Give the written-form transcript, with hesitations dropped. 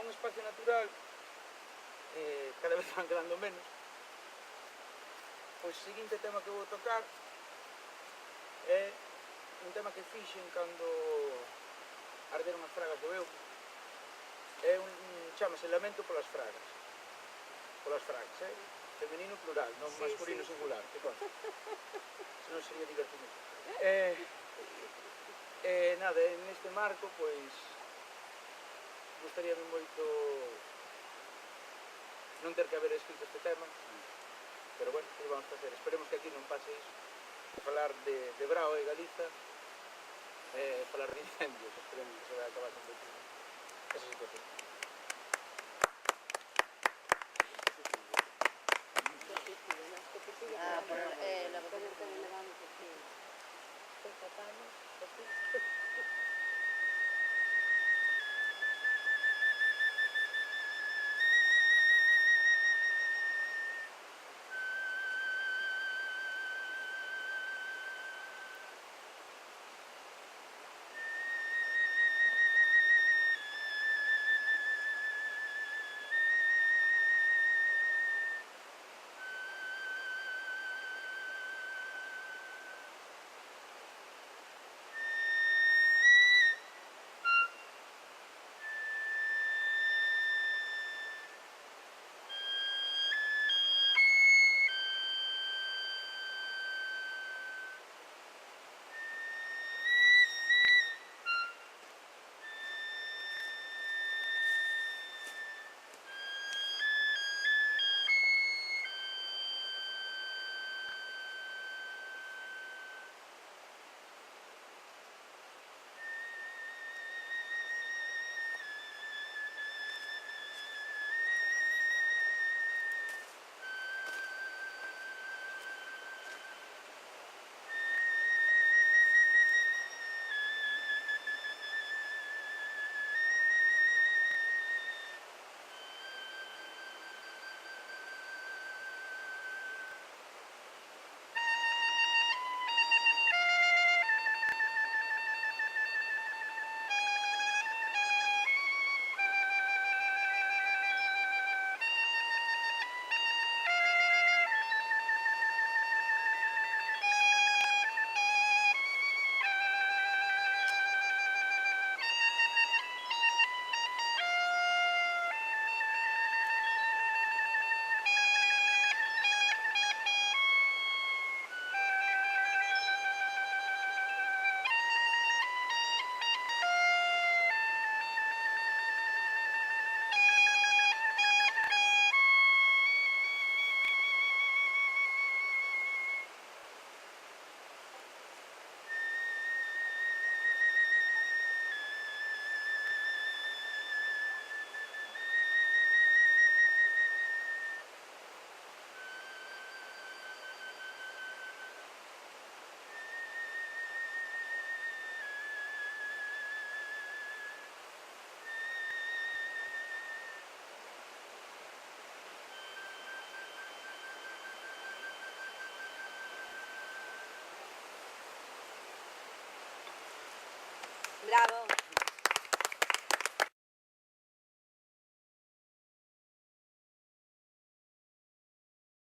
un espacio natural cada vez van quedando menos. Pois o seguinte tema que vou tocar é un tema que fixen cando arderon as fragas do Eume. É chamase Lamento polas fragas. Polas fragas, femenino plural, non masculino singular, que consta. Se non sería divertido. Nada, neste marco, pois, gustaríame moito non ter que haber escrito este tema, pero bueno, que vamos a facer? Esperemos que aquí non pase iso. Falar de Brao e Galiza, falar de incendios, esperemos que se vai acabar con esa situación. La botella está elevando por ti. Estoy tratando, por ti. Bravo.